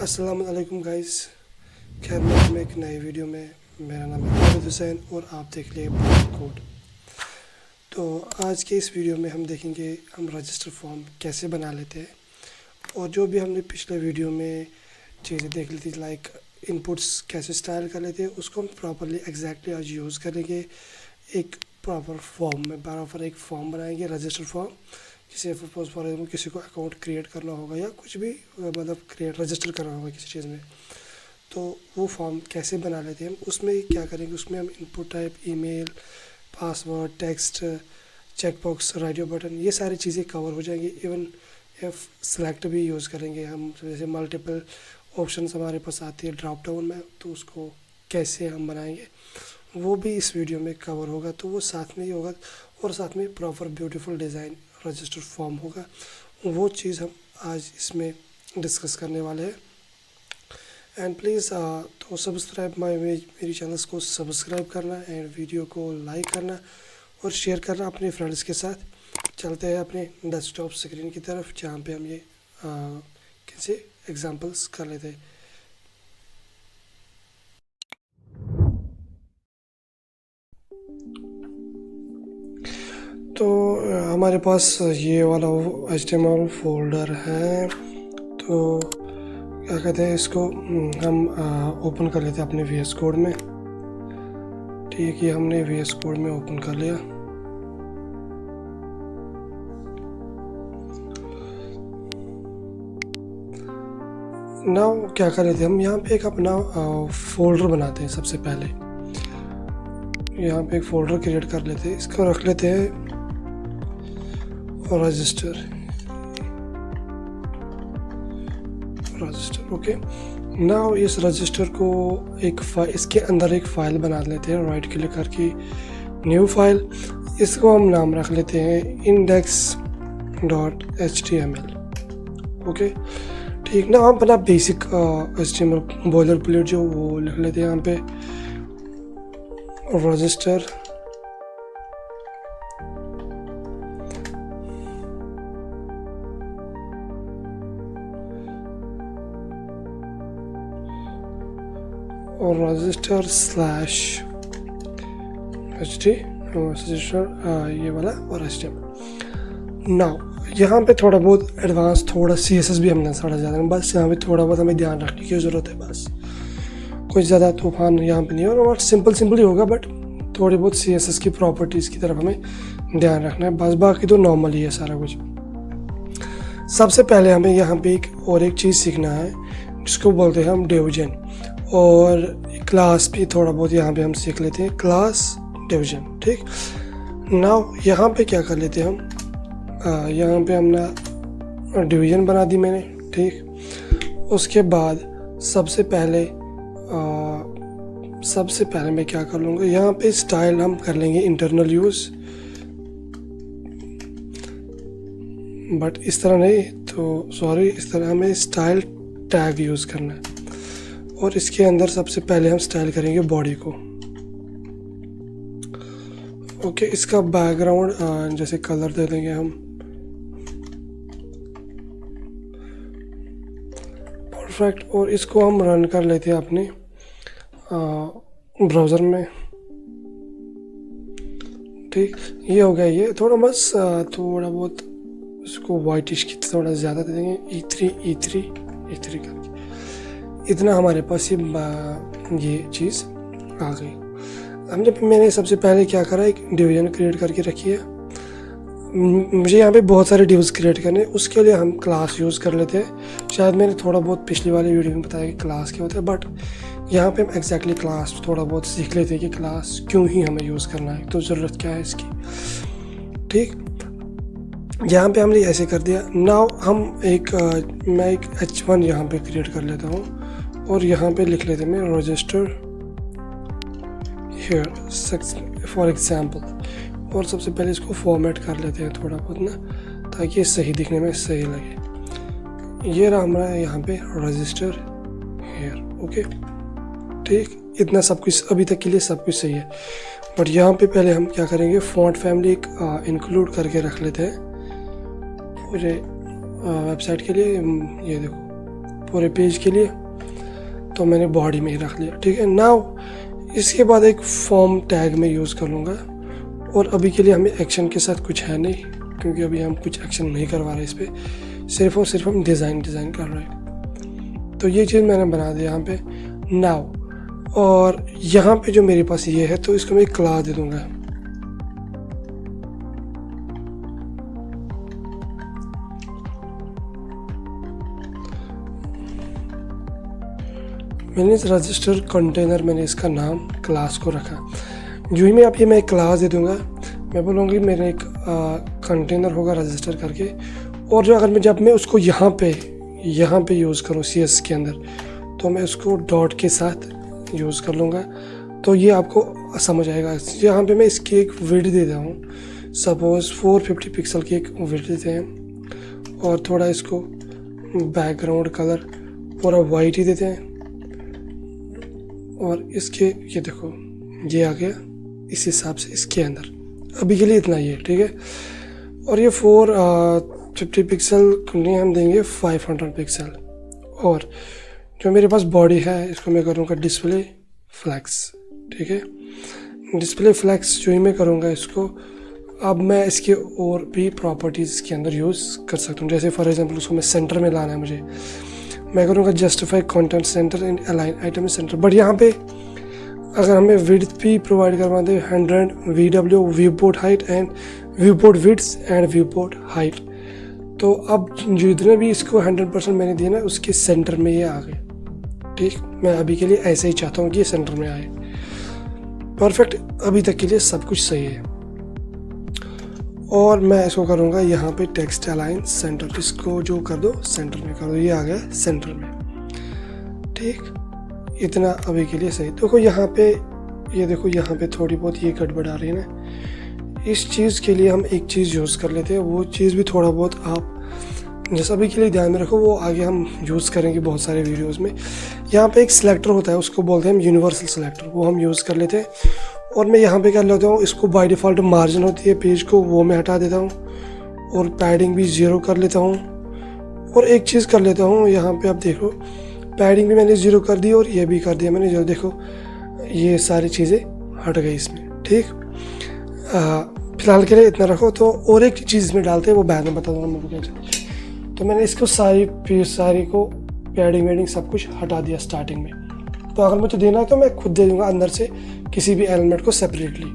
अस्सलाम वालेकुम गाइस। खैर मैं एक नए वीडियो में, मेरा नाम है खालिद हुसैन और आप देख लिए कोड। तो आज के इस वीडियो में हम देखेंगे हम रजिस्टर फॉर्म कैसे बना लेते हैं, और जो भी हमने पिछले वीडियो में चीज़ें देख ली थी लाइक इनपुट्स कैसे स्टाइल कर लेते हैं, उसको हम प्रॉपरली एग्जैक्टली आज यूज़ करेंगे। एक प्रॉपर फॉर्म में बराबर एक फॉर्म बनाएंगे, रजिस्टर फॉर्म। किसी सपोज फॉर एग्जाम्पल किसी को अकाउंट क्रिएट करना होगा या कुछ भी मतलब क्रिएट रजिस्टर करना होगा किसी चीज़ में, तो वो फॉर्म कैसे बना लेते हैं हम। उसमें क्या करेंगे, उसमें हम input type, email, password, text, checkbox, radio button, ये सारी चीज़ें कवर हो जाएंगी। इवन एफ सेलेक्ट भी यूज़ करेंगे हम, जैसे मल्टीपल ऑप्शंस हमारे पास आती है ड्रॉप डाउन में, तो उसको कैसे हम बनाएंगे वो भी इस वीडियो में कवर होगा। तो वो साथ में ही होगा, और साथ में proper beautiful design register form होगा। वो चीज़ हम आज इसमें डिस्कस करने वाले हैं। एंड प्लीज़ तो सब्सक्राइब मेरी चैनल्स को सब्सक्राइब करना एंड वीडियो को लाइक करना और शेयर करना अपने फ्रेंड्स के साथ। चलते हैं अपने डेस्कटॉप स्क्रीन की तरफ, जहाँ पे हम ये किसी एग्जांपल्स कर लेते हैं। तो हमारे पास ये वाला HTML फोल्डर है, तो क्या कहते हैं इसको हम ओपन कर लेते हैं अपने VS कोड में। ठीक है, हमने VS कोड में ओपन कर लिया। नाउ क्या कर लेते हैं हम, यहाँ पे एक अपना फोल्डर बनाते हैं। सबसे पहले यहाँ पे एक फोल्डर क्रिएट कर लेते हैं, इसको रख लेते हैं रजिस्टर। ओके, नाउ इस रजिस्टर को इसके अंदर एक फ़ाइल बना लेते हैं। राइट क्लिक करके न्यू फाइल, इसको हम नाम रख लेते हैं index.html। ओके ठीक ना, हम अपना बेसिक HTML बॉयलर प्लेट जो वो लिख लेते हैं यहाँ पे, रजिस्टर और रजिस्टर स्लैश रजिस्टर ये वाला और HTML। नाउ यहाँ पे थोड़ा बहुत एडवांस, थोड़ा CSS भी हमने थोड़ा ज़्यादा, बस यहाँ पे थोड़ा बहुत हमें ध्यान रखने की ज़रूरत है। बस कोई ज़्यादा तूफान यहाँ पे नहीं होगा, सिंपल ही होगा, बट थोड़ी बहुत CSS की प्रॉपर्टीज़ की तरफ हमें ध्यान रखना है। बस बाकी तो नॉर्मल ही है सारा कुछ। सबसे पहले हमें यहाँ पे एक चीज़ सीखना है जिसको बोलते हैं हम डिवीजन, और क्लास भी थोड़ा बहुत यहाँ पे हम सीख लेते हैं, क्लास डिवीजन। ठीक, नाउ यहाँ पे क्या कर लेते हैं हम, यहाँ पे हमने डिवीजन बना दी मैंने। ठीक, उसके बाद सबसे पहले मैं क्या कर लूँगा, यहाँ पे स्टाइल हम कर लेंगे इंटरनल यूज़, बट इस तरह नहीं, तो सॉरी, इस तरह हमें स्टाइल टैग यूज़ करना है। और इसके अंदर सबसे पहले हम स्टाइल करेंगे बॉडी को। ओके, इसका बैकग्राउंड जैसे कलर दे देंगे हम, परफेक्ट। और इसको हम रन कर लेते हैं अपने ब्राउज़र में। ठीक, ये हो गया। ये थोड़ा बस थोड़ा बहुत इसको वाइटिश की थोड़ा ज़्यादा दे देंगे, E3 करके। इतना हमारे पास ये चीज़ आ गई। मैंने सबसे पहले क्या करा, एक डिवीजन क्रिएट करके रखी है। मुझे यहाँ पे बहुत सारे डिव्स क्रिएट करने, उसके लिए हम क्लास यूज़ कर लेते हैं। शायद मैंने थोड़ा बहुत पिछली वाली वीडियो में बताया कि क्लास क्या होता है, बट यहाँ पे हम एग्जैक्टली क्लास थोड़ा बहुत सीख लेते हैं कि क्लास क्यों ही हमें यूज़ करना है, तो ज़रूरत क्या है इसकी। ठीक, यहाँ पे हमने ऐसे कर दिया। नाउ हम मैं एक H1 यहाँ पे क्रिएट कर लेता हूँ, और यहाँ पे लिख लेते हैं मैं रजिस्टर हेयर फॉर एग्जाम्पल। और सबसे पहले इसको फॉर्मेट कर लेते हैं थोड़ा बहुत ना, ताकि सही दिखने में सही लगे। ये रहा हमारा यहाँ पे रजिस्टर हेयर। ओके ठीक, इतना सब कुछ अभी तक के लिए सब कुछ सही है। बट यहाँ पे पहले हम क्या करेंगे, फॉन्ट फैमिली इंक्लूड करके रख लेते हैं पूरे वेबसाइट के लिए। ये देखो पूरे पेज के लिए, तो मैंने बॉडी में ही रख लिया। ठीक है, नाउ इसके बाद एक फॉर्म टैग में यूज़ कर लूँगा, और अभी के लिए हमें एक्शन के साथ कुछ है नहीं, क्योंकि अभी हम कुछ एक्शन नहीं करवा रहे इस पर, सिर्फ और सिर्फ हम डिज़ाइन कर रहे हैं। तो ये चीज़ मैंने बना दिया यहाँ पे नाउ। और यहाँ पे जो मेरे पास ये है, तो इसको मैं क्लास दे दूँगा। मैंने इस रजिस्टर कंटेनर, मैंने इसका नाम क्लास को रखा। जो ही मैं आप ये मैं क्लास दे दूँगा, मैं बोलूँगी मेरे एक कंटेनर होगा रजिस्टर करके, और जो अगर जब मैं उसको यहाँ पे यूज़ करूँ CSS के अंदर, तो मैं उसको डॉट के साथ यूज़ कर लूँगा। तो ये आपको समझ आएगा। यहाँ पे मैं इसकी एक विड्थ दे रहा हूँ, सपोज़ 450 पिक्सल की एक विड्थ देते हैं, और थोड़ा इसको बैकग्राउंड कलर पूरा वाइट ही देते हैं, और इसके ये देखो ये आ गया इस हिसाब से इसके अंदर। अभी के लिए इतना ही है, ठीक है। और ये 450 पिक्सल नहीं, हम देंगे 500 पिक्सल। और जो मेरे पास बॉडी है, इसको मैं करूँगा डिस्प्ले फ्लैक्स। ठीक है, डिस्प्ले फ्लैक्स जो ही मैं करूँगा इसको, अब मैं इसके और भी प्रॉपर्टीज़ के अंदर यूज़ कर सकता हूँ। जैसे फॉर एग्जांपल उसको मैं सेंटर में लाना है मुझे, मैं करूँगा justify content centre and align item centre. But यहाँ पे अगर हमें विड्थ भी प्रोवाइड करवा दे 100 VW view port height and view port width and view port height, तो अब जितने भी इसको 100% मैंने दिया ना, उसके सेंटर में ये आ गए। ठीक, मैं अभी के लिए ऐसे ही चाहता हूँ कि ये सेंटर में आए। परफेक्ट, अभी तक के लिए सब कुछ सही है। और मैं इसको करूँगा यहाँ पे टेक्स्ट अलाइन सेंटर, इसको जो कर दो सेंटर में कर दो, ये आ गया सेंटर में। ठीक, इतना अभी के लिए सही। देखो यहाँ पे, ये देखो यहाँ पे थोड़ी बहुत ये गड़बड़ आ रही है ना, इस चीज़ के लिए हम एक चीज़ यूज़ कर लेते हैं। वो चीज़ भी थोड़ा बहुत आप जैसा अभी के लिए ध्यान में रखो, वो आगे हम यूज़ करेंगे बहुत सारे वीडियोज़ में। यहाँ पे एक सिलेक्टर होता है, उसको बोलते हैं हम यूनिवर्सल सिलेक्टर, वो हम यूज़ कर लेते हैं। और मैं यहाँ पे कर लेता हूँ, इसको बाय डिफ़ॉल्ट मार्जिन होती है पेज को, वो मैं हटा देता हूँ, और पैडिंग भी 0 कर लेता हूँ। और एक चीज़ कर लेता हूँ, यहाँ पे आप देखो पैडिंग भी मैंने 0 कर दी, और ये भी कर दिया मैंने 0। देखो ये सारी चीज़ें हट गई इसमें। ठीक, फिलहाल के लिए इतना रखो। तो और एक चीज़ इसमें डालते हैं, वो बाद में बता दूँगा मुझे कैसे। तो मैंने इसको सारी को पैडिंग वेडिंग सब कुछ हटा दिया स्टार्टिंग में। तो अगर मुझे देना है तो मैं खुद दे दूँगा अंदर से किसी भी एलिमेंट को सेपरेटली।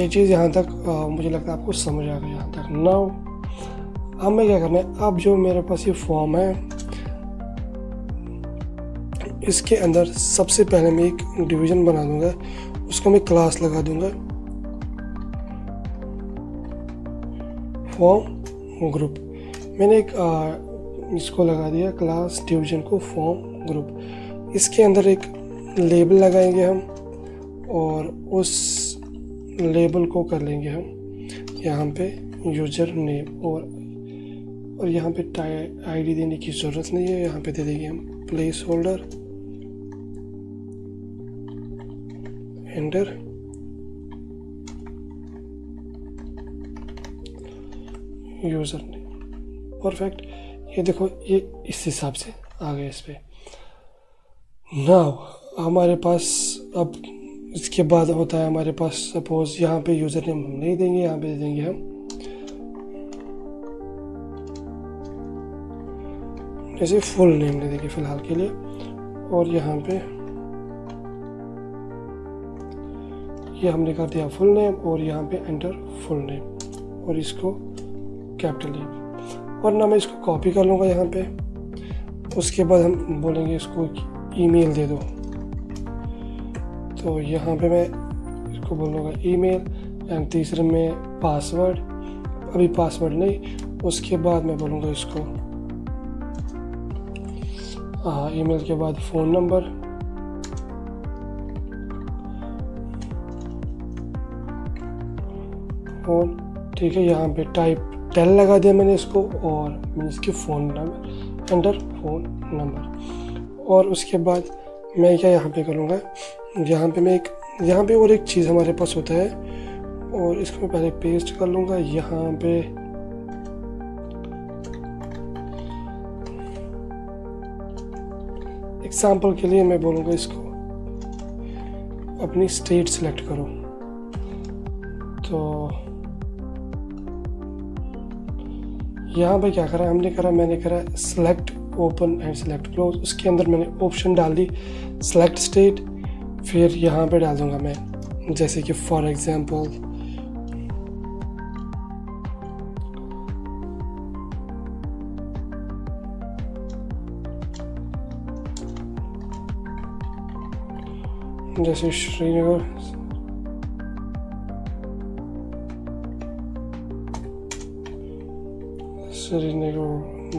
ये चीज़ यहाँ तक मुझे लगता है आपको समझ आ गई यहाँ तक। नाउ अब मैं क्या करना है, अब जो मेरे पास ये फॉर्म है, इसके अंदर सबसे पहले मैं एक डिवीज़न बना दूँगा, उसको मैं क्लास लगा दूँगा फॉर्म ग्रुप। मैंने एक इसको लगा दिया क्लास डिवीज़न को फॉर्म ग्रुप। इसके अंदर एक लेबल लगाएंगे हम, और उस लेबल को कर लेंगे हम यहाँ पे यूज़र नेम, और यहाँ पे आईडी देने की ज़रूरत नहीं है। यहाँ पे दे देंगे हम place holder enter, user name. Perfect, ये देखो ये इस हिसाब से आ गया इस पे। नाउ हमारे पास अब इसके बाद होता है हमारे पास, सपोज यहाँ पे यूज़र नेम हम नहीं देंगे, यहाँ पे दे देंगे हम जैसे फुल नेम दे देंगे फिलहाल के लिए। और यहाँ पे ये हमने कर दिया फुल नेम, और यहाँ पे एंटर फुल नेम, और इसको कैपिटल नेम। और ना मैं इसको कॉपी कर लूँगा यहाँ पे। उसके बाद हम बोलेंगे इसको ईमेल दे दो, तो यहाँ पे मैं इसको बोलूँगा ईमेल, एंड तीसरे में पासवर्ड, अभी पासवर्ड नहीं। उसके बाद मैं बोलूँगा इसको ईमेल के बाद फ़ोन नंबर, फ़ोन। ठीक है, यहाँ पे टाइप 10 लगा दिया मैंने इसको, और मैंने इसकी phone number, enter phone number. और उसके बाद मैं क्या यहाँ पे करूँगा, यहाँ पे मैं यहाँ पे और एक चीज़ हमारे पास होता है, और इसको मैं पहले पेस्ट कर लूँगा यहाँ पे। एग्जाम्पल के लिए मैं बोलूँगा इसको अपनी स्टेट सिलेक्ट करो। तो यहाँ पे क्या करा हमने करा, मैंने करा select open and select close. उसके अंदर मैंने ऑप्शन डाल दी सेलेक्ट स्टेट। फिर यहाँ पे डाल दूँगा मैं जैसे कि फॉर एग्जांपल जैसे श्रीनगर,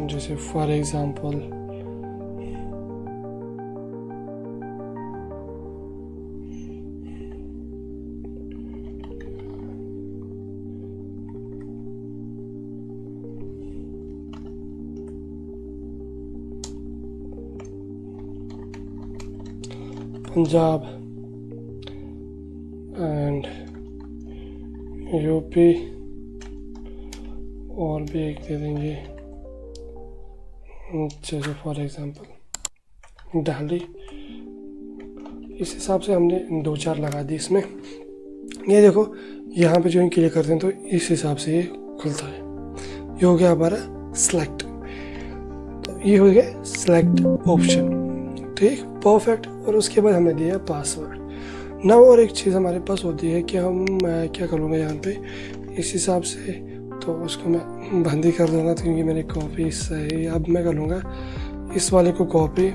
जैसे for example Punjab and UP, और भी एक दे देंगे जैसे फॉर एग्जांपल दिल्ली। इस हिसाब से हमने 2-4 लगा दी इसमें। ये देखो यहाँ पे जो हम क्लिक करते हैं तो इस हिसाब से ये खुलता है। ये हो गया हमारा सेलेक्ट। तो ये हो गया सेलेक्ट ऑप्शन, ठीक, परफेक्ट। और उसके बाद हमें दिया पासवर्ड। ना और एक चीज़ हमारे पास होती है कि मैं क्या करूँगा यहाँ पे इस हिसाब से, तो उसको मैं बंद ही कर दूँगा क्योंकि मेरी कॉपी सही। अब मैं कर लूँगा इस वाले को कॉपी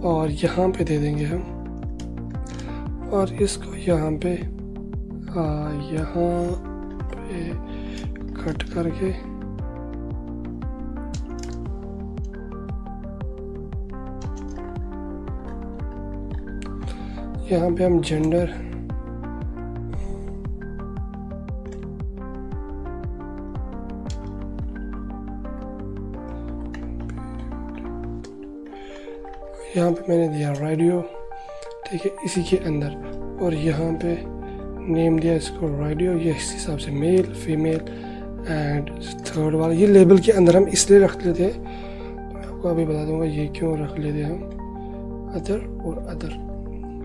और यहाँ पे दे देंगे हम, और इसको यहाँ पे कट करके यहाँ पे हम जेंडर यहाँ पे मैंने दिया रेडियो, ठीक है, इसी के अंदर। और यहाँ पे नेम दिया इसको रेडियो। ये इस हिसाब से मेल फीमेल एंड थर्ड वाला ये लेबल के अंदर हम इसलिए रख लेते हैं, तो मैं आपको अभी बता दूंगा ये क्यों रख लेते हैं हम अदर और अदर,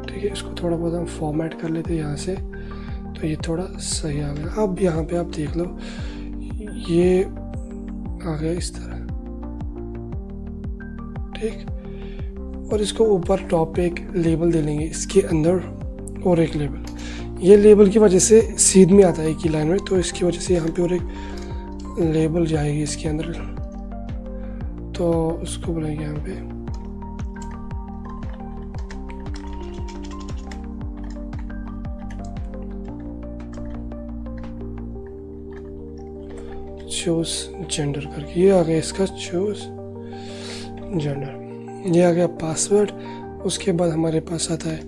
ठीक है। इसको थोड़ा बहुत हम फॉर्मेट कर लेते हैं यहाँ से, तो ये थोड़ा सही आ गया। अब यहाँ पे आप देख लो ये आ गया इस तरह, ठीक। और इसको ऊपर टॉप पे एक लेबल दे लेंगे इसके अंदर, और एक लेबल। ये लेबल की वजह से सीध में आता है एक ही लाइन में, तो इसकी वजह से यहाँ पे और एक लेबल जाएगी इसके अंदर, तो उसको बोलेंगे यहाँ पे चूज जेंडर करके। ये आ गया इसका चूज जेंडर। ये आ गया पासवर्ड। उसके बाद हमारे पास आता है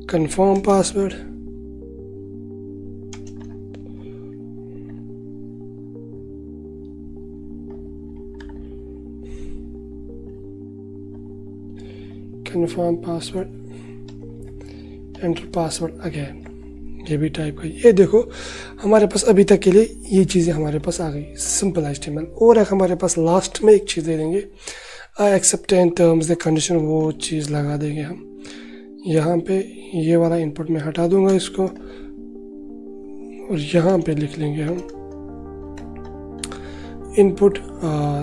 confirm password. Confirm password, enter password again, ये भी टाइप का। ये देखो हमारे पास अभी तक के लिए ये चीज़ें हमारे पास आ गई, सिंपल HTML। और एक हमारे पास लास्ट में एक चीज़ दे देंगे, I accept and terms the condition, वो चीज़ लगा देंगे हम यहाँ पे। ये वाला इनपुट में हटा दूंगा इसको, और यहाँ पे लिख लेंगे हम इनपुट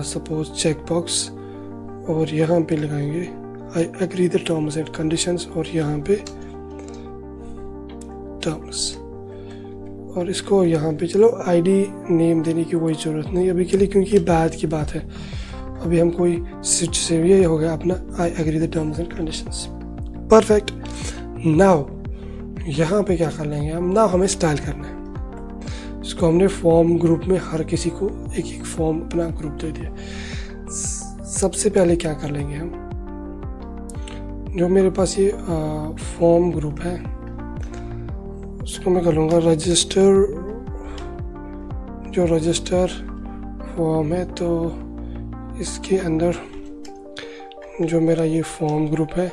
सपोज चेक बॉक्स, और यहाँ पे लगाएंगे I agree the terms and conditions, और यहाँ पे टर्म्स। और इसको यहाँ पे चलो आईडी नेम देने की कोई ज़रूरत नहीं अभी के लिए, क्योंकि ये बाद की बात है। अभी हम कोई स्विच से ये हो गया अपना I agree the terms and conditions, perfect. Now यहाँ पे क्या कर लेंगे हम, नाउ हमें स्टाइल करना है। इसको हमने फॉर्म ग्रुप में हर किसी को एक एक फॉर्म अपना ग्रुप दे दिया। सबसे पहले क्या कर लेंगे हम, जो मेरे पास ये फॉर्म ग्रुप है उसको मैं कर लूँगा रजिस्टर। जो रजिस्टर फॉर्म है, तो इसके अंदर जो मेरा ये फॉर्म ग्रुप है,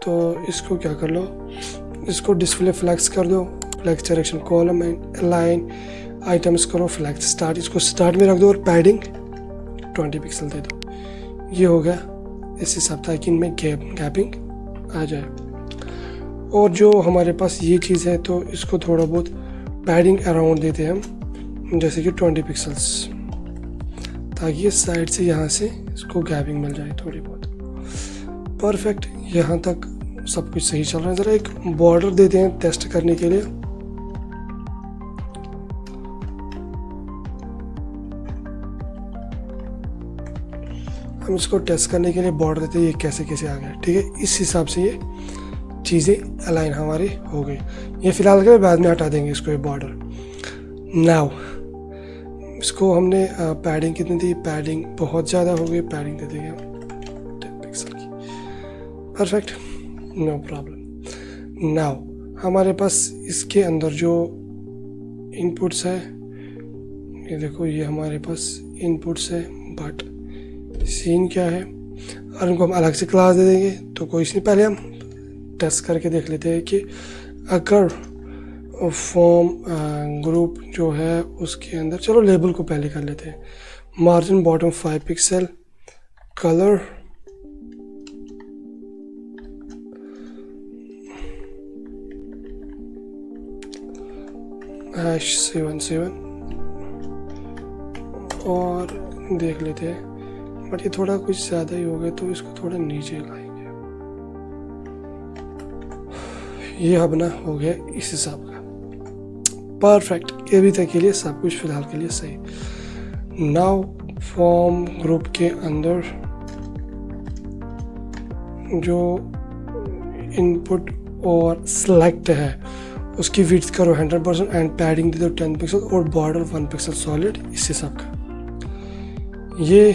तो इसको क्या कर लो, इसको डिस्प्ले फ्लैक्स कर दो, flex direction column and align items करो फ्लैक्स स्टार्ट। इसको स्टार्ट में रख दो और पैडिंग 20 पिक्सल दे दो। ये हो गया इस हिसाब ताकि इनमें गैपिंग आ जाए। और जो हमारे पास ये चीज़ है तो इसको थोड़ा बहुत पैडिंग अराउंड देते हैं हम, जैसे कि 20 पिक्सल्स, ताकि ये साइड से यहाँ से इसको गैपिंग मिल जाए थोड़ी बहुत। परफेक्ट, यहाँ तक सब कुछ सही चल रहा है। ज़रा एक बॉर्डर देते हैं टेस्ट करने के लिए। हम इसको टेस्ट करने के लिए बॉर्डर देते हैं, ये कैसे कैसे आ गया। ठीक है, इस हिसाब से ये चीज़ें अलाइन हमारी हो गई। ये फिलहाल के बाद में हटा देंगे इसको, ये बॉर्डर। नाउ इसको हमने पैडिंग कितनी दी, पैडिंग बहुत ज़्यादा हो गई, पैडिंग दे देंगे हम 10 पिक्सल की। Perfect, no problem. नाउ हमारे पास इसके अंदर जो इनपुट्स है, ये देखो, ये हमारे पास इनपुट्स है, बट सीन क्या है, और इनको हम अलग से क्लास दे देंगे तो कोई नहीं। पहले हम टेस्ट करके देख लेते हैं कि अगर फॉर्म ग्रुप जो है उसके अंदर, चलो लेबल को पहले कर लेते हैं। मार्जिन बॉटम 5 पिक्सल, कलर #77 और देख लेते हैं, बट ये थोड़ा कुछ ज़्यादा ही हो गया तो इसको थोड़ा नीचे लाएंगे। ये अब ना हो गया इस हिसाब का। परफेक्ट, ये भी तक के लिए सब कुछ फिलहाल के लिए सही। नाउ फॉर्म ग्रुप के अंदर जो इनपुट और सिलेक्ट है उसकी विड्थ करो 100% एंड पैडिंग दे दो 10 पिक्सल और बॉर्डर 1 पिक्सल सॉलिड, इस हिसाब का ये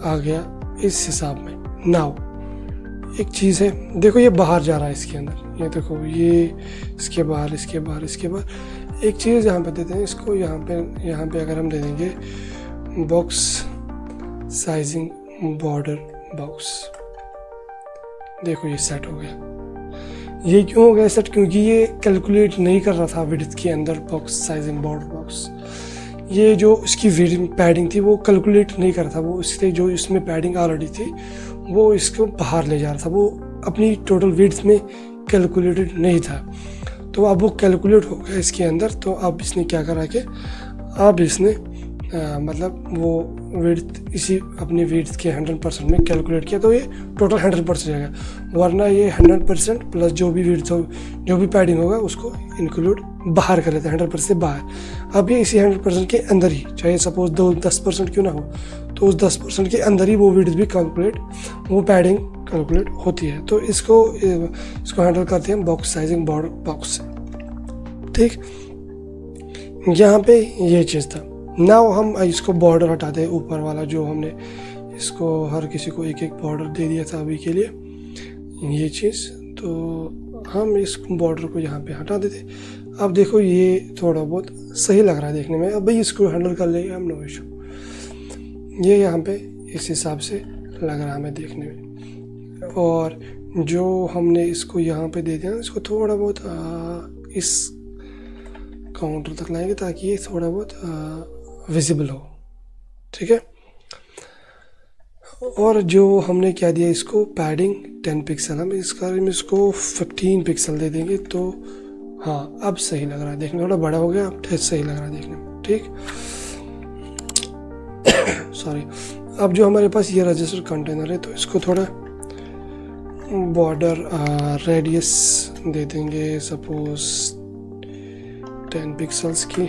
आ गया इस हिसाब में। नाउ एक चीज़ है, देखो ये बाहर जा रहा है इसके अंदर, ये देखो, ये इसके बाहर, इसके बाहर, इसके बाहर। एक चीज़ यहाँ पे देते हैं इसको, यहाँ पे अगर हम दे देंगे बॉक्स साइजिंग बॉर्डर बॉक्स, देखो ये सेट हो गया। ये क्यों हो गया सेट, क्योंकि ये कैलकुलेट नहीं कर रहा था विड्थ के अंदर बॉक्स साइजिंग बॉर्डर बॉक्स। ये जो इसकी पैडिंग थी वो कैलकुलेट नहीं कर रहा था, वो इसलिए जो इसमें पैडिंग ऑलरेडी थी वो इसको बाहर ले जा रहा था, वो अपनी टोटल विड्थ में कैलकुलेटेड नहीं था। तो अब वो कैलकुलेट हो गया इसके अंदर। तो अब इसने क्या करा कि अब इसने मतलब वो विड्थ इसी अपनी विड्थ के 100% में कैलकुलेट किया, तो ये टोटल 100% रहेगा। वरना ये 100% प्लस जो भी विड्थ हो, जो भी पैडिंग होगा उसको इंक्लूड बाहर कर लेते हैं, 100% से बाहर। अब ये इसी 100% के अंदर ही, चाहे सपोज 10% क्यों ना हो, तो उस 10% के अंदर ही वो विड्थ भी कैलकुलेट, वो पैडिंग कैलकुलेट होती है। तो इसको हैंडल करते हैं बॉक्स साइजिंग बॉर्डर बॉक्स से। ठीक, यहाँ पे ये चीज़ था। नाउ हम इसको बॉर्डर हटा दें, ऊपर वाला जो हमने इसको हर किसी को एक एक बॉर्डर दे दिया था अभी के लिए, ये चीज़। तो हम इस बॉर्डर को यहाँ पे हटा देते। अब देखो ये थोड़ा बहुत सही लग रहा है देखने में। अब भाई इसको हैंडल कर लेंगे हम, नो इशू। ये यहाँ पे इस हिसाब से लग रहा है हमें देखने में। और जो हमने इसको यहाँ पे दे दिया, इसको थोड़ा बहुत इस काउंटर तक लाएंगे ताकि ये थोड़ा बहुत विजिबल हो। ठीक है, और जो हमने क्या दिया इसको पैडिंग 10 पिक्सल, हम इसको 15 पिक्सल दे देंगे। तो हाँ, अब सही लग रहा है देखने, थोड़ा बड़ा हो गया, अब सही लग रहा है देखने में। ठीक, सॉरी। अब जो हमारे पास ये रजिस्टर कंटेनर है तो इसको थोड़ा बॉर्डर रेडियस दे देंगे, सपोज 10 पिक्सल्स की।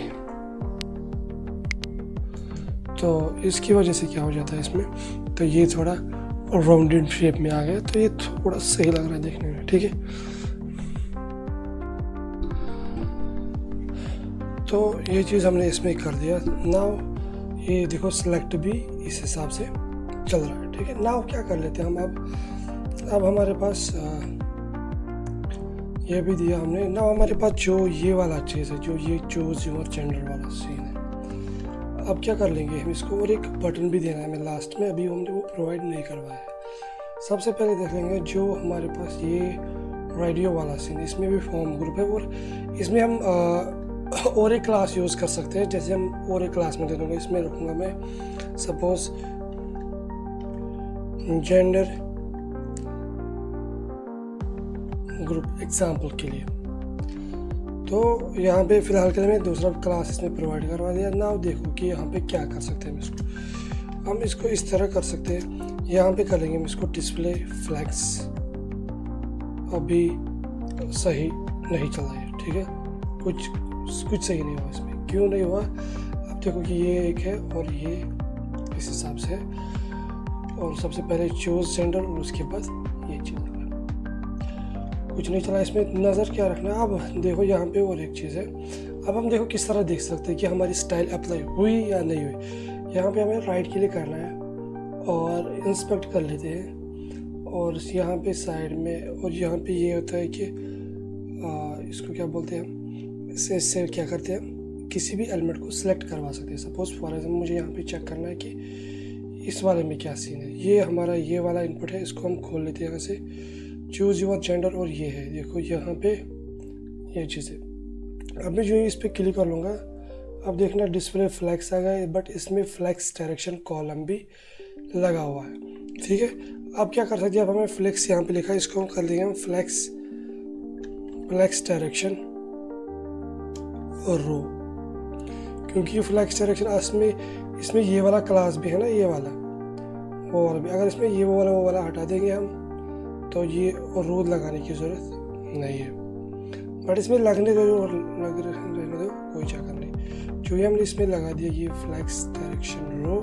तो इसकी वजह से क्या हो जाता है इसमें, तो ये थोड़ा राउंडेड शेप में आ गया, तो ये थोड़ा सही लग रहा है देखने में। ठीक है, तो ये चीज़ हमने इसमें कर दिया। नाउ ये देखो सिलेक्ट भी इस हिसाब से चल रहा है। ठीक है, नाउ क्या कर लेते हैं हम, अब हमारे पास ये भी दिया हमने। नाउ हमारे पास जो ये वाला चीज़ है, जो ये चूज योर जेंडर वाला सीन है, अब क्या कर लेंगे हम इसको, और एक बटन भी देना है हमें लास्ट में, अभी हमने वो प्रोवाइड नहीं करवाया है। सबसे पहले देख लेंगे जो हमारे पास ये रेडियो वाला सीन, इसमें भी फॉर्म ग्रुप है, और इसमें हम और एक क्लास यूज़ कर सकते हैं। जैसे हम और एक क्लास में दे दूँगा, इसमें रखूँगा मैं सपोज जेंडर ग्रुप एग्जाम्पल के लिए। तो यहाँ पे फ़िलहाल के लिए मैं दूसरा क्लास इसमें प्रोवाइड करवा दिया। नाउ देखो कि यहाँ पे क्या कर सकते हैं हम इसको इस तरह कर सकते हैं। यहाँ पे कर लेंगे हम इसको डिस्प्ले फ्लैग्स। अभी सही नहीं चल रहा है, ठीक है, कुछ सही नहीं हुआ इसमें। क्यों नहीं हुआ? अब देखो कि ये एक है और ये इस हिसाब से, और सबसे पहले चूज सेंडर और उसके बाद ये चीज़ कुछ नहीं चला इसमें। नज़र क्या रखना है? अब देखो यहाँ पे और एक चीज़ है। अब हम देखो किस तरह देख सकते हैं कि हमारी स्टाइल अप्लाई हुई या नहीं हुई। यहाँ पे हमें राइट क्लिक करना है और इंस्पेक्ट कर लेते हैं, और यहाँ पे साइड में, और यहाँ पे ये होता है कि इसको क्या बोलते हैं, इससे क्या करते हैं, किसी भी एलिमेंट को सिलेक्ट करवा सकते हैं। सपोज फॉर एग्जाम्पल मुझे यहाँ पे चेक करना है कि इस वाले में क्या सीन है। ये हमारा ये वाला इनपुट है, इसको हम खोल लेते हैं यहाँ से, चूज़ योर जेंडर, और ये है देखो यहाँ पे ये चीज़ है। अब मैं जो इस पर क्लिक कर लूँगा, अब देखना डिस्प्ले फ्लैग्स आ गए, बट इसमें फ्लैग्स डायरेक्शन कॉलम भी लगा हुआ है, ठीक है। अब क्या कर सकते हैं, अब हमें फ्लैक्स यहाँ पे लिखा है, इसको हम कर देंगे हम फ्लैक्स डायरेक्शन और रो, क्योंकि फ्लैक्स डायरेक्शन इसमें ये वाला क्लास भी है ना, ये वाला वो वाला भी। अगर इसमें ये वो वाला हटा देंगे हम, तो ये और रो लगाने की ज़रूरत नहीं है। बट इसमें लगने दो, रहने दो, कोई चक्कर नहीं। जो ये हमने इसमें लगा दिया ये फ्लैक्स डायरेक्शन रो,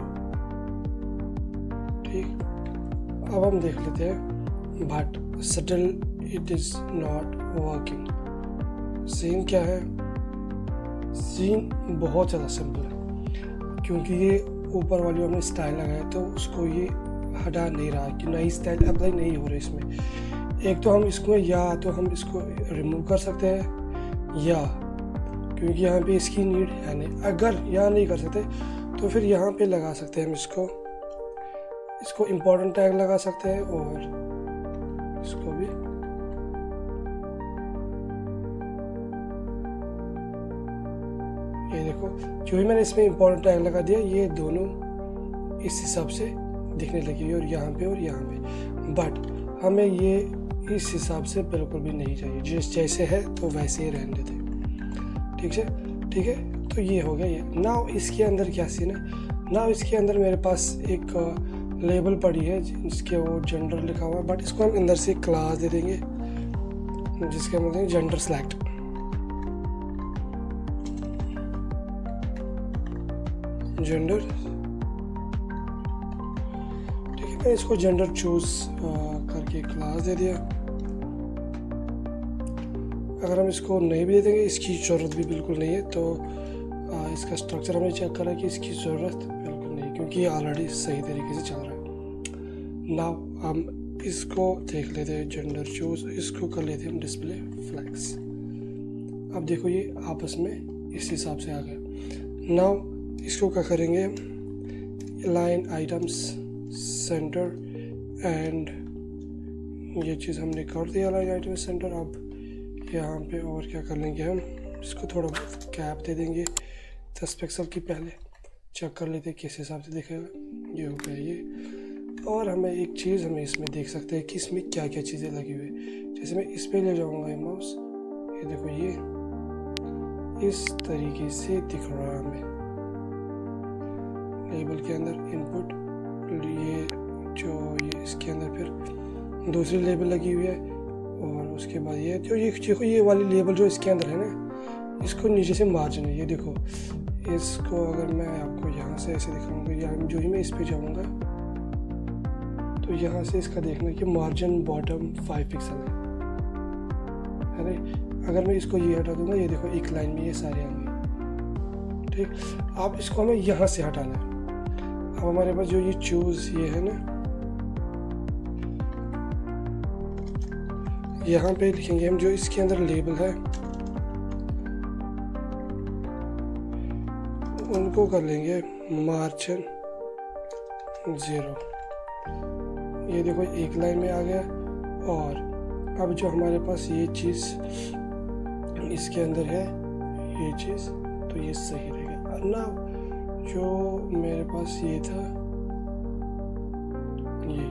ठीक। अब हम देख लेते हैं, but still it is not working. Scene क्या है? सीन बहुत ज़्यादा सिंपल है, क्योंकि ये ऊपर वाली हमने स्टाइल लगाया तो उसको ये हटा नहीं रहा, कि नई स्टाइल अप्लाई नहीं हो रही इसमें। एक तो हम इसको रिमूव कर सकते हैं, या क्योंकि यहाँ पे इसकी नीड है नहीं, अगर यहाँ नहीं कर सकते तो फिर यहाँ पे लगा सकते हैं हम इसको इम्पोर्टेंट टैग लगा सकते हैं, और इसको भी ये देखो, जो ही मैंने इसमें इम्पोर्टेंट टैग लगा दिया, ये दोनों इस हिसाब से दिखने लगी, और यहाँ पे। बट हमें ये इस हिसाब से बिल्कुल भी नहीं चाहिए, जैसे है तो वैसे ही रहने देते, ठीक है। तो ये हो गया ये। नाउ इसके अंदर क्या सीन है? नाउ इसके अंदर मेरे पास एक लेबल पड़ी है जिसके वो जेंडर लिखा हुआ है, बट इसको हम अंदर से क्लास दे देंगे जिसके हम देंगे जेंडर सेलेक्ट। जेंडर, ठीक है, मैंने इसको जेंडर चूज करके क्लास दे दिया। अगर हम इसको नहीं भी दे देंगे, इसकी ज़रूरत भी बिल्कुल नहीं है, तो इसका स्ट्रक्चर हमें चेक करा कि इसकी ज़रूरत बिल्कुल नहीं, क्योंकि ये ऑलरेडी सही तरीके से चल रहा है। नाउ हम इसको देख लेते हैं, जेंडर चूज, इसको कर लेते हैं हम डिस्प्ले फ्लैग्स। अब देखो ये आपस में इस हिसाब से आ गया। नाउ इसको क्या करेंगे, लाइन आइटम्स सेंटर, एंड ये चीज़ हमने कर दिया लाइन आइटम सेंटर। अब यहाँ पे और क्या कर लेंगे, हम इसको थोड़ा बहुत कैप दे देंगे 10 पिक्सल की। पहले चेक कर लेते किस हिसाब से दिखेगा। ये हो गया ये। और हमें एक चीज़ हमें इसमें देख सकते हैं कि इसमें क्या क्या चीज़ें लगी हुई है। जैसे मैं इस पे ले जाऊँगा ये माउस, ये देखो ये इस तरीके से दिख रहा है हमें लेबल के अंदर इनपुट। ये जो ये इसके अंदर फिर दूसरी लेबल लगी हुई है, और उसके बाद ये जो ये देखो ये वाली लेबल जो इसके अंदर है ना, इसको नीचे से मार्जिन है, ये देखो। इसको अगर मैं आपको यहाँ से ऐसे दिखाऊंगा, या जो ही मैं इस पे जाऊँगा तो यहाँ से इसका देखना कि मार्जिन बॉटम 5 पिक्सल है ना। अगर मैं इसको ये हटा दूंगा, ये देखो एक लाइन में ये सारे आएंगे, ठीक। अब इसको हमें यहाँ से हटाना है। अब हमारे पास जो ये चूज ये है ना, यहाँ पे लिखेंगे हम जो इसके अंदर लेबल है उनको कर लेंगे मार्जिन 0। ये देखो एक लाइन में आ गया। और अब जो हमारे पास ये चीज़ इसके अंदर है, ये चीज़, तो ये सही रहेगा। और ना जो मेरे पास ये था, ये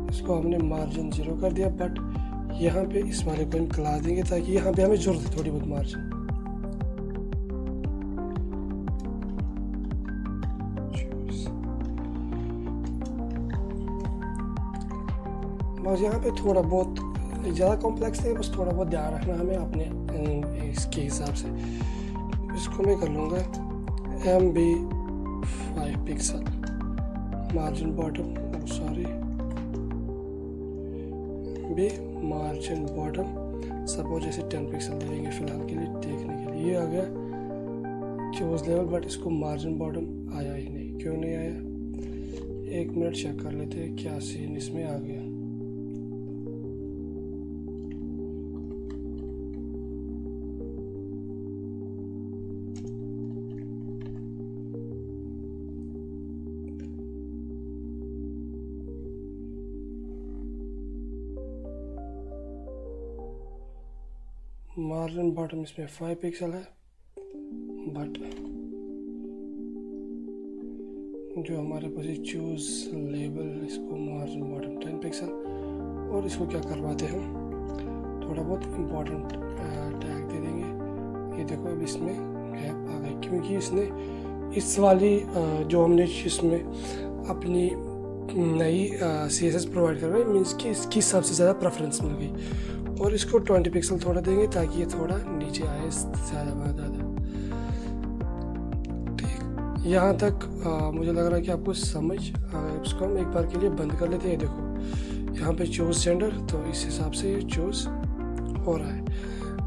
इसको हमने मार्जिन 0 कर दिया, बट यहाँ पे इस वाले को हम क्लास देंगे ताकि यहाँ पे हमें जरूरत है थोड़ी बहुत मार्जिन। बस यहाँ पे थोड़ा बहुत ज़्यादा कॉम्प्लेक्स है, बस थोड़ा बहुत ध्यान रखना हमें अपने इसके हिसाब से। इसको मैं कर लूँगा MB 5 pixel margin bottom, sorry B margin bottom suppose जैसे 10 पिक्सल दे देंगे फिलहाल के लिए देखने के लिए। ये आ गया चूज लेवल, बट इसको मार्जिन बॉटम आया ही नहीं, क्यों नहीं आया? 1 मिनट चेक कर लेते हैं क्या सीन इसमें आ गया। मार्जिन बॉटम इसमें 5 पिक्सल है, बट जो हमारे पास चूज लेबल इसको मार्जिन बॉटम 10 पिक्सल। और इसको क्या करवाते हैं, थोड़ा बहुत इम्पोर्टेंट टैग दे देंगे। ये देखो अब इसमें गैप आ गई, क्योंकि इसने इस वाली जो हमने इसमें अपनी नई CSS प्रोवाइड करवाई, मीन्स कि इसकी सबसे ज़्यादा प्रेफरेंस मिल गई। और इसको 20 पिक्सल थोड़ा देंगे ताकि ये थोड़ा नीचे आए ज़्यादा। ठीक, यहाँ तक मुझे लग रहा है कि आपको समझ आ गया। इसको हम एक बार के लिए बंद कर लेते हैं। देखो यहाँ पे चूज़ जेंडर, तो इस हिसाब से ये चूज़ हो रहा है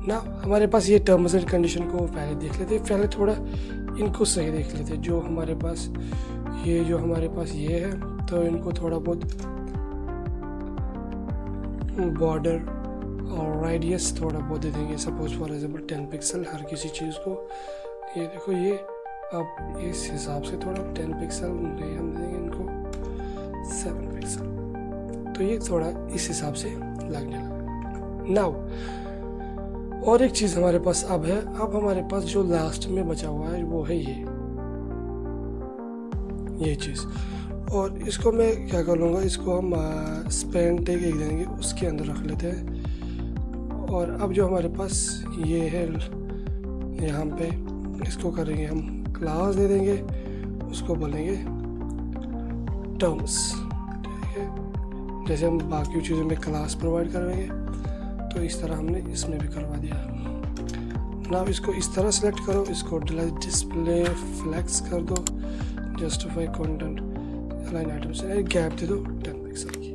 ना। हमारे पास ये टर्म्स एंड कंडीशन को पहले देख लेते हैं, पहले थोड़ा इनको सही देख लेते हैं। जो हमारे पास ये है, तो इनको थोड़ा बहुत बॉर्डर और रेडियस थोड़ा बहुत दे देंगे, सपोज फॉर एग्जाम्पल 10 पिक्सल हर किसी चीज़ को। ये देखो ये अब इस हिसाब से थोड़ा 10 पिक्सल हम देंगे इनको 7 पिक्सल, तो ये थोड़ा इस हिसाब से लगने लगा। नाउ और एक चीज़ हमारे पास अब है, अब हमारे पास जो लास्ट में बचा हुआ है वो है ये चीज़। और इसको मैं क्या कर लूँगा, इसको हम स्पेन टैग एक देंगे, उसके अंदर रख लेते हैं। और अब जो हमारे पास ये है यहाँ पे, इसको करेंगे हम क्लास दे देंगे, उसको बोलेंगे टर्म्स। ठीक है, जैसे हम बाकी चीज़ों में क्लास प्रोवाइड करवाएंगे, तो इस तरह हमने इसमें भी करवा दिया। ना इसको इस तरह सेलेक्ट करो, इसको डिस्प्ले फ्लैक्स कर दो, जस्टिफाई कंटेंट अलाइन आइटम से गैप दे दो 10 पिक्सल की।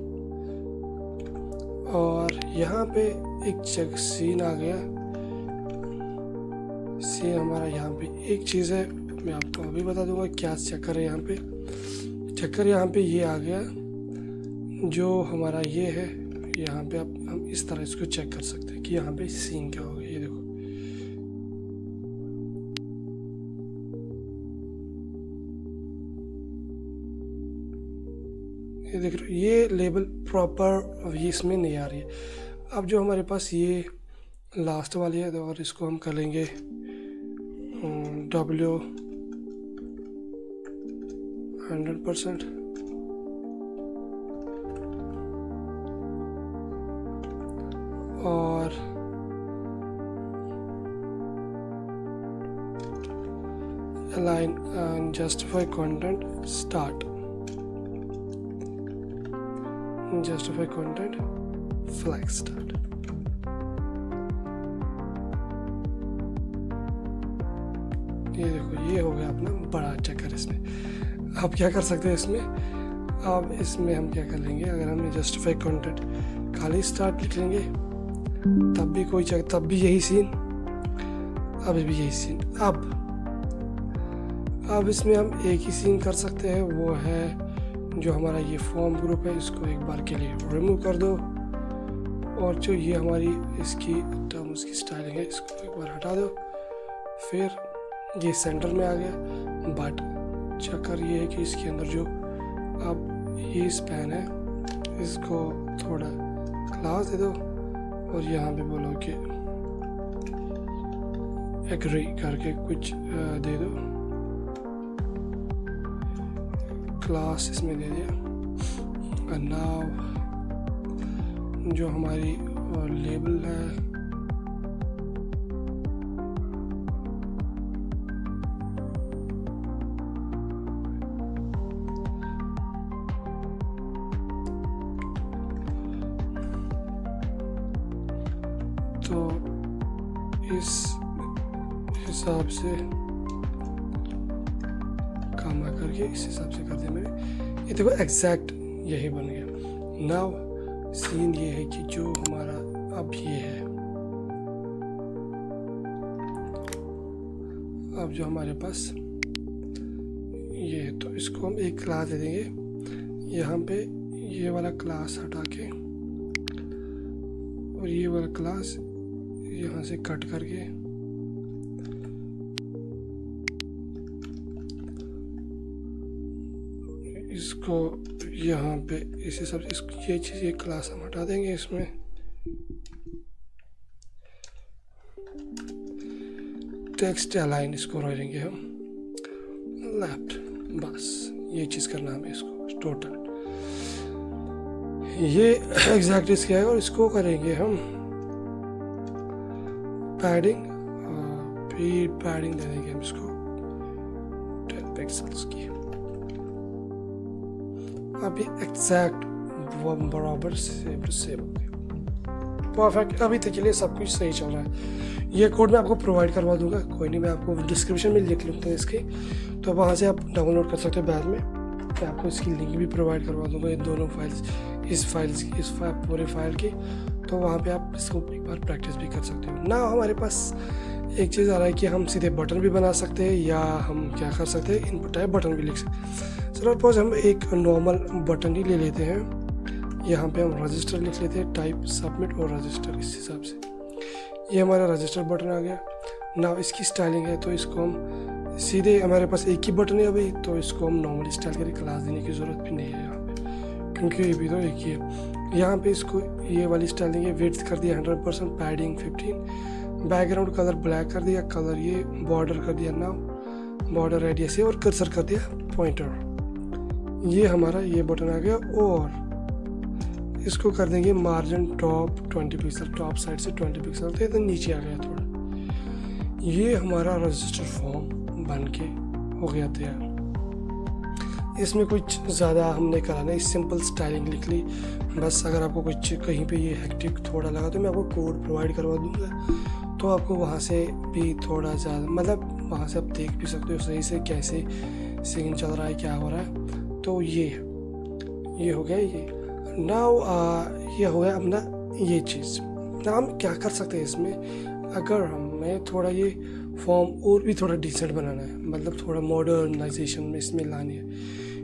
और यहाँ पे एक सीन आ गया। सीन हमारा यहाँ पे एक चीज़ है, मैं आपको अभी बता दूंगा क्या चक्कर है यहाँ पे। चक्कर यहाँ पे ये आ गया, जो हमारा ये है यहाँ पे हम इस तरह इसको चेक कर सकते हैं कि यहाँ पे सीन क्या होगा। ये देखो ये देख रहे हो, ये लेबल प्रॉपर इसमें नहीं आ रही है। अब जो हमारे पास ये लास्ट वाली है, और इसको हम कर लेंगे W 100%। और align and justify content start, justify content flag start। ये देखो ये हो गया अपना बड़ा चक्कर इसमें। आप क्या कर सकते हैं इसमें, अब इसमें हम क्या कर लेंगे, अगर हम जस्टिफाई कंटेंट खाली स्टार्ट लिख लेंगे तब भी कोई चक्कर, तब भी यही सीन, अभी भी यही सीन। अब इसमें हम एक ही सीन कर सकते हैं, वो है जो हमारा ये फॉर्म ग्रुप है, इसको एक बार के लिए रिमूव कर दो। और जो ये हमारी इसकी टर्म्स की स्टाइलिंग है, इसको एक बार हटा दो। फिर ये सेंटर में आ गया, बट चक्कर ये है कि इसके अंदर जो अब ये स्पैन है, इसको थोड़ा क्लास दे दो और यहाँ पे बोलो कि एग्री करके कुछ दे दो, क्लास इसमें दे दिया। नाउ जो हमारी लेबल है तो इस हिसाब से काम करके इस हिसाब से कर दिया मैंने। ये देखो एग्जैक्ट यही बन गया। नाउ सीन ये है कि जो हमारा अब ये है, अब जो हमारे पास ये है तो इसको हम एक क्लास दे देंगे यहाँ पे, ये वाला क्लास हटा के और ये वाला क्लास यहाँ से कट करके इसको यहाँ पे इस हिसाब से ये चीज़ ये क्लास हम हटा देंगे। इसमें टेक्स्ट अलाइन इसको रहेंगे हम लेफ्ट, बस ये चीज़ करना हमें इसको टोटल ये एग्जैक्ट इसके आएगा। और इसको करेंगे हम पैडिंग, फिर पैडिंग दे देंगे हम इसको 10 पिक्सल्स की। अभी एग्जैक्ट बराबर सेम टू सेम हो गया, परफेक्ट। अभी तक के लिए सब कुछ सही चल रहा है। ये कोड मैं आपको प्रोवाइड करवा दूंगा, कोई नहीं, मैं आपको डिस्क्रिप्शन में लिख लूँगा इसकी, तो वहाँ से आप डाउनलोड कर सकते हो बाद में। मैं आपको इसकी लिंक भी प्रोवाइड करवा दूंगा, ये दोनों फाइल्स, इस पूरे फाइल की, तो वहाँ पे आप इसको एक बार प्रैक्टिस भी कर सकते हो ना। हमारे पास एक चीज़ आ रहा है कि हम सीधे बटन भी बना सकते हैं, या हम क्या कर सकते हैं, इनपुट टाइप बटन भी लिख सकते हैं। सपोज हम एक नॉर्मल बटन ही ले लेते हैं, यहाँ पे हम रजिस्टर लिख लेते हैं, टाइप सबमिट और रजिस्टर, इस हिसाब से ये हमारा रजिस्टर बटन आ गया। ना इसकी स्टाइलिंग है तो इसको हम सीधे, हमारे पास एक ही बटन है अभी, तो इसको हम नॉर्मल स्टाइल करके क्लास देने की ज़रूरत भी नहीं है यहाँ पे, क्योंकि ये भी तो एक ही है। यहाँ पे इसको ये वाली स्टाइलिंग है, विड्थ कर दिया 100%, पैडिंग 15, बैकग्राउंड कलर ब्लैक कर दिया, कलर ये बॉर्डर कर दिया नाउ, बॉर्डर रेडियस और कर्सर कर दिया पॉइंटर। ये हमारा ये बटन आ गया। और इसको कर देंगे margin top 20 pixel, top side से 20 पिक्सल थे तो नीचे आ गया थोड़ा। ये हमारा रजिस्टर फॉर्म बन के हो गया तैयार। इसमें कुछ ज़्यादा हमने करा नहीं, सिंपल स्टाइलिंग लिख ली बस। अगर आपको कुछ कहीं पे ये हेक्टिक थोड़ा लगा तो मैं आपको कोड प्रोवाइड करवा दूँगा, तो आपको वहाँ से भी थोड़ा ज़्यादा, मतलब वहाँ से आप देख भी सकते हो सही से कैसे सीन चल रहा है, क्या हो रहा है। तो ये हो गया ये। नाउ ये हो गया अपना ये चीज़। ना हम क्या कर सकते हैं इसमें, अगर हमें थोड़ा ये फॉर्म और भी थोड़ा डिसेंट बनाना है, मतलब थोड़ा मॉडर्नाइजेशन में इसमें लानी है।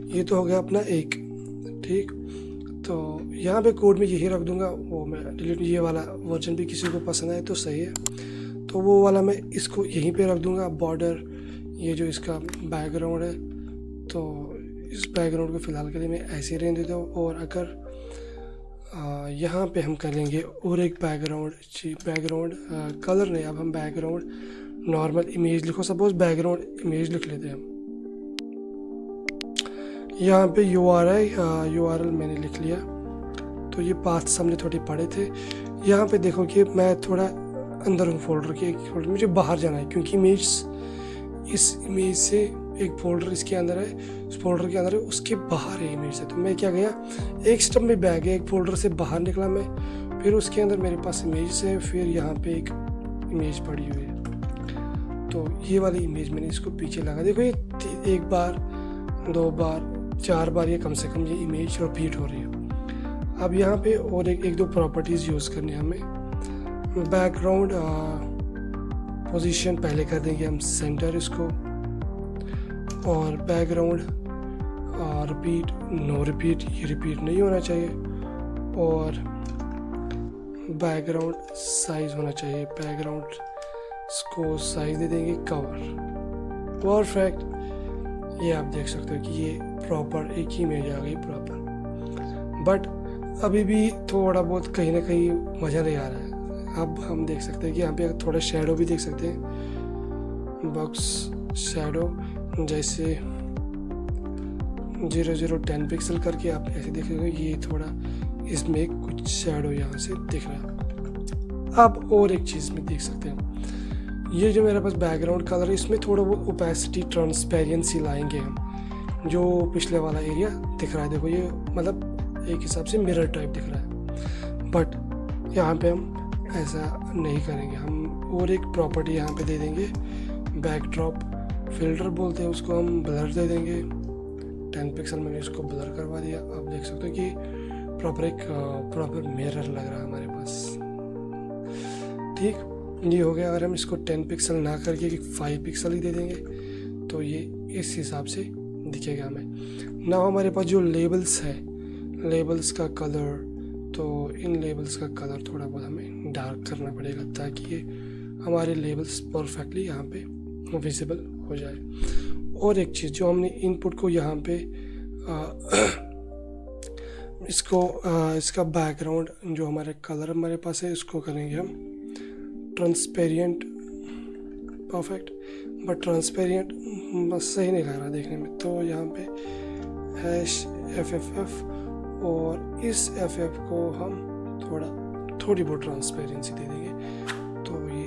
ये तो हो गया अपना एक, ठीक। तो यहाँ पे कोड में यही रख दूँगा, वो मैं डिलीट, ये वाला वर्जन भी किसी को पसंद आए तो सही है, तो वो वाला मैं इसको यहीं पे रख दूँगा। बॉर्डर ये जो इसका बैकग्राउंड है, तो इस बैकग्राउंड को फ़िलहाल के लिए मैं ऐसे ही रहने देता हूँ। और अगर यहाँ पे हम करेंगे और एक बैकग्राउंड कलर नहीं, अब हम बैकग्राउंड नॉर्मल इमेज लिखो, सपोज बैकग्राउंड इमेज लिख लेते हैं हम। यहाँ पे URL मैंने लिख लिया, तो ये पाथ्स हमने थोड़े पढ़े थे। यहाँ पे देखो कि मैं थोड़ा अंदर हूँ फोल्डर के, एक फोल्डर मुझे बाहर जाना है, क्योंकि इस इमेज से एक फोल्डर इसके अंदर है, उस फोल्डर के अंदर है, उसके बाहर है इमेज से। तो मैं क्या गया, एक स्टेप में बैग है, एक फोल्डर से बाहर निकला मैं, फिर उसके अंदर मेरे पास इमेज है, फिर यहाँ पे एक इमेज पड़ी हुई है, तो ये वाली इमेज मैंने इसको पीछे लगा। देखो ये एक बार, 2 बार, 4 बार ये कम से कम ये इमेज रिपीट हो रही है। अब यहाँ पे और एक दो प्रॉपर्टीज़ यूज़ करनी है हमें। बैकग्राउंड पोजीशन पहले कर देंगे हम सेंटर इसको, और बैकग्राउंड रिपीट, नो रिपीट, ये रिपीट नहीं होना चाहिए। और बैकग्राउंड साइज होना चाहिए, बैकग्राउंड इसको साइज दे देंगे कवर, परफेक्ट। ये आप देख सकते हो कि ये प्रॉपर एक ही इमेज आ गई प्रॉपर। बट अभी भी थोड़ा बहुत कहीं ना कहीं मज़ा नहीं आ रहा है। अब हम देख सकते हैं कि यहाँ पे थोड़ा शेडो भी देख सकते हैं, बॉक्स शेडो जैसे 0 0 10 पिक्सल करके आप ऐसे देखेंगे, ये थोड़ा इसमें कुछ शैडो यहाँ से दिख रहा है। अब और एक चीज़ में देख सकते हैं, ये जो मेरे पास बैकग्राउंड कलर है इसमें थोड़ा बहुत ओपेसिटी ट्रांसपेरेंसी लाएंगे हम। जो पिछले वाला एरिया दिख रहा है, देखो ये मतलब एक हिसाब से मिरर टाइप दिख रहा है, बट यहाँ पे हम ऐसा नहीं करेंगे। हम और एक प्रॉपर्टी यहाँ पे दे देंगे, बैकड्रॉप फिल्टर बोलते हैं उसको, हम ब्लर दे देंगे 10 पिक्सल। मैंने इसको ब्लर करवा दिया। आप देख सकते हो कि प्रॉपर मिरर लग रहा है हमारे पास। ठीक, ये हो गया। अगर हम इसको 10 पिक्सल ना करके 5 पिक्सल ही दे देंगे तो ये इस हिसाब से दिखेगा हमें। ना हमारे पास जो लेबल्स है, लेबल्स का कलर, तो इन लेबल्स का कलर थोड़ा बहुत हमें डार्क करना पड़ेगा ताकि ये हमारे लेबल्स परफेक्टली यहाँ पे विजिबल हो जाए। और एक चीज़, जो हमने इनपुट को यहाँ पे इसका बैकग्राउंड जो हमारे कलर हमारे पास है इसको करेंगे हम ट्रांसपेरेंट। परफेक्ट, बट ट्रांसपेरेंट बस सही नहीं लग रहा देखने में, तो यहाँ पे #FFF और इस FF को हम थोड़ी बहुत ट्रांसपेरेंसी दे देंगे तो ये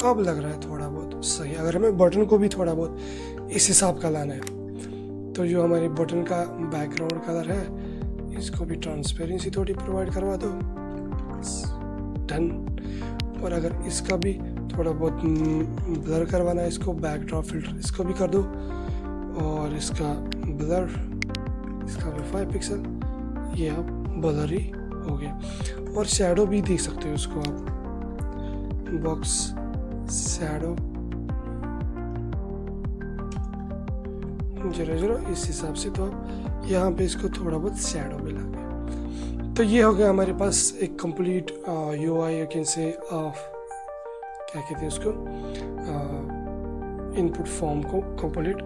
अब लग रहा है थोड़ा बहुत सही। अगर हमें बटन को भी थोड़ा बहुत इस हिसाब का लाना है तो जो हमारी बटन का बैकग्राउंड कलर है इसको भी ट्रांसपेरेंसी थोड़ी प्रोवाइड करवा दो, डन। और अगर इसका भी थोड़ा बहुत ब्लर करवाना है, इसको बैकड्रॉप फिल्टर इसको भी कर दो, और इसका ब्लर, इसका भी 5 पिक्सल, ये अब ब्लर ही हो गया। और शैडो भी देख सकते हो उसको आप, बॉक्स शैडो 0 इस हिसाब से, तो आप यहाँ पे इसको थोड़ा बहुत शैडो भी लगे। तो ये हो गया हमारे पास एक complete UI you can say क्या कहते हैं उसको, इनपुट फॉर्म को कंप्लीट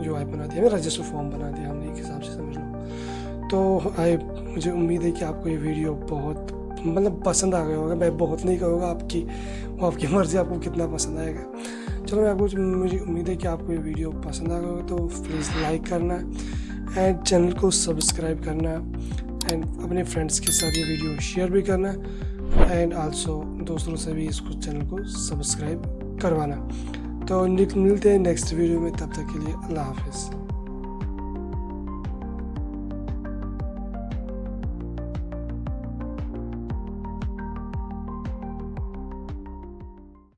UI बना दिया, रजिस्टर फॉर्म बना दिया हमने एक हिसाब से, समझ लो। तो मुझे उम्मीद है कि आपको ये वीडियो बहुत मतलब पसंद आ गया होगा। मैं बहुत नहीं कहूँगा, आपकी मर्ज़ी आपको कितना पसंद आएगा। चलो मुझे उम्मीद है कि आपको ये वीडियो पसंद आ गया होगा, तो प्लीज़ लाइक करना एंड चैनल को सब्सक्राइब करना एंड अपने फ्रेंड्स के साथ ये वीडियो शेयर भी करना एंड आल्सो दूसरों से भी इसको चैनल को सब्सक्राइब करवाना। तो मिलते हैं नेक्स्ट वीडियो में, तब तक के लिए अल्लाह हाफिज़।